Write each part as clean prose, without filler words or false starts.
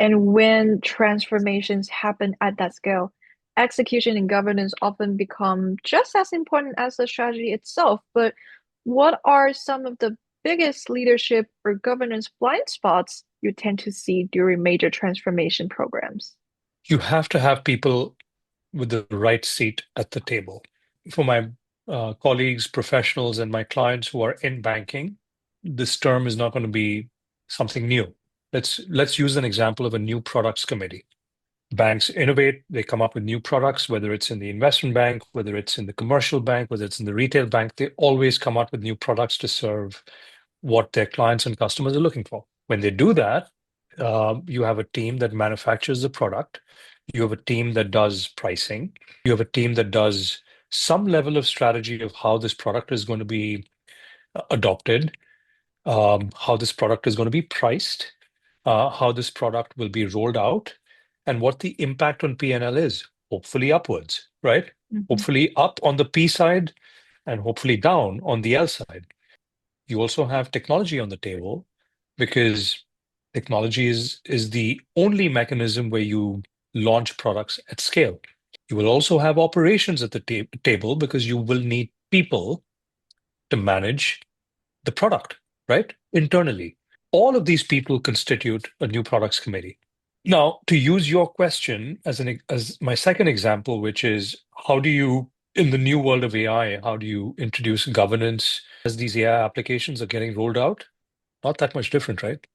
And when transformations happen at that scale, execution and governance often become just as important as the strategy itself. But what are some of the biggest leadership or governance blind spots you tend to see during major transformation programs? You have to have people with the right seat at the table. For my colleagues, professionals, and my clients who are in banking, this term is not going to be something new. Let's use an example of a new products committee. Banks innovate, they come up with new products, whether it's in the investment bank, whether it's in the commercial bank, whether it's in the retail bank, they always come up with new products to serve what their clients and customers are looking for. When they do that, you have a team that manufactures the product, you have a team that does pricing, you have a team that does some level of strategy of how this product is going to be adopted, how this product is going to be priced, how this product will be rolled out, and what the impact on P&L is, hopefully upwards, right? Mhm. Hopefully up on the P side and hopefully down on the L side. You also have technology on the table because technology is the only mechanism where you launch products at scale. You will also have operations at the table because you will need people to manage the product, right? Internally. All of these people constitute a new products committee. Now, to use your question as my second example, which is how do you, in the new world of AI, how do you introduce governance as these AI applications are getting rolled out? Not that much different, right?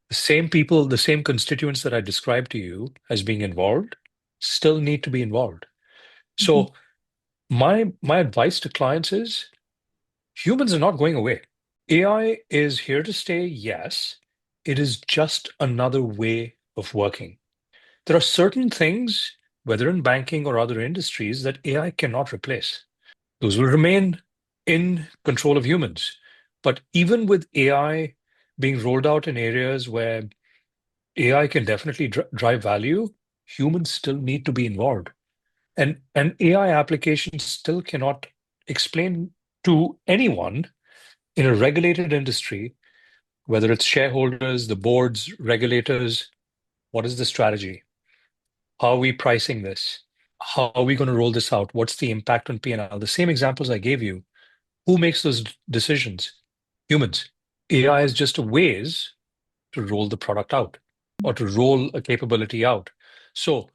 The same people, the same constituents that I described to you as being involved still need to be involved. Mhm. So my advice to clients is humans are not going away. AI is here to stay, yes. It is just another way of working. There are certain things, whether in banking or other industries, that AI cannot replace. Those will remain in control of humans. But even with AI being rolled out in areas where AI can definitely drive value, humans still need to be involved. And AI applications still cannot explain to anyone in a regulated industry, whether it's shareholders, the boards, regulators, what is the strategy? How are we pricing this? How are we going to roll this out? What's the impact on P&L? The same examples I gave you. Who makes those decisions? Humans. AI is just a ways to roll the product out or to roll a capability out. So,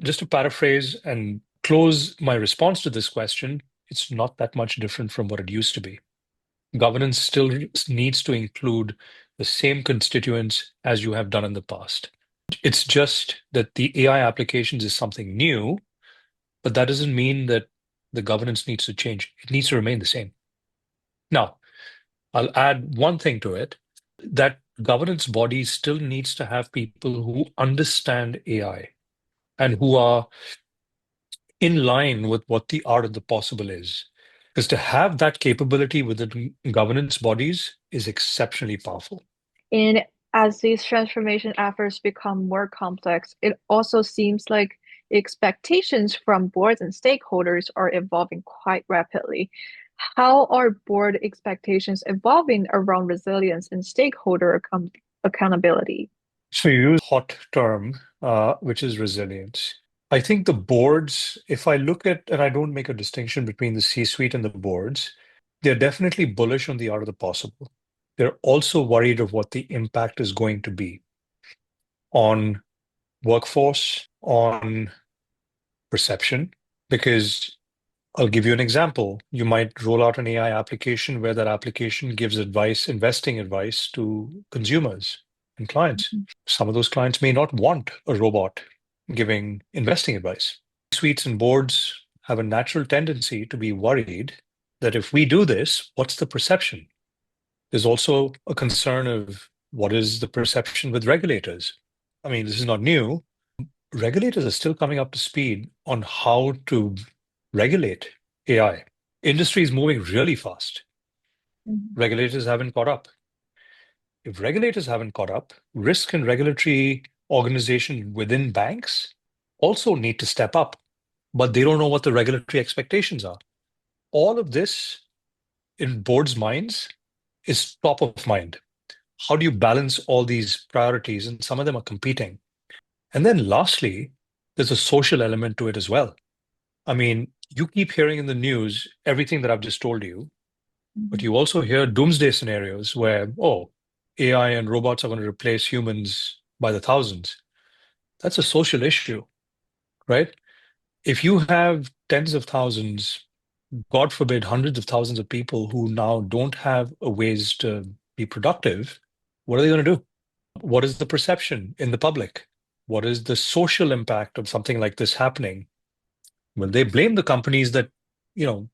just to paraphrase and close my response to this question, it's not that much different from what it used to be. Governance still needs to include the same constituents as you have done in the past. It's just that the AI applications is something new, but that doesn't mean that the governance needs to change. It needs to remain the same. Now, I'll add one thing to it, that governance body still needs to have people who understand AI and who are in line with what the art of the possible is. Because to have that capability within governance bodies is exceptionally powerful. And as these transformation efforts become more complex, it also seems like expectations from boards and stakeholders are evolving quite rapidly. How are board expectations evolving around resilience and stakeholder accountability? So you use a hot term, which is resilience. I think the boards, if I look at, and I don't make a distinction between the C-suite and the boards, they're definitely bullish on the art of the possible. They're also worried of what the impact is going to be on workforce, on perception, because I'll give you an example. You might roll out an AI application where that application gives advice, investing advice to consumers and clients. Mhm. Some of those clients may not want a robot giving investing advice. Suites and boards have a natural tendency to be worried that if we do this, what's the perception? There's also a concern of what is the perception with regulators. I mean, this is not new. Regulators are still coming up to speed on how to regulate AI. Industry is moving really fast. Mhm. Regulators haven't caught up. If regulators haven't caught up, risk and regulatory organizations within banks also need to step up, but they don't know what the regulatory expectations are. All of this in boards' minds is top of mind. How do you balance all these priorities? And some of them are competing. And then lastly, there's a social element to it as well. I mean, you keep hearing in the news everything that I've just told you, but Mhm. you also hear doomsday scenarios where, oh, AI and robots are going to replace humans by the thousands. That's a social issue, right? If you have tens of thousands, God forbid, hundreds of thousands of people who now don't have a ways to be productive, what are they going to do? What is the perception in the public? What is the social impact of something like this happening? Will they blame the companies that, you know,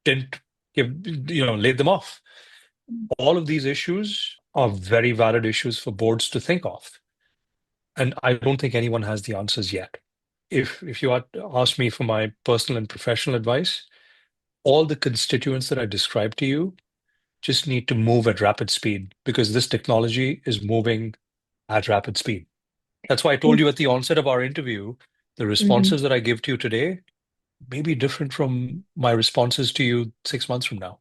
didn't give, laid them off? All of these issues are very valid issues for boards to think of. And I don't think anyone has the answers yet. If you had asked me for my personal and professional advice, all the constituents that I described to you just need to move at rapid speed because this technology is moving at rapid speed. That's why I told you at the onset of our interview, the Mhm. responses that I give to you today may be different from my responses to you 6 months from now.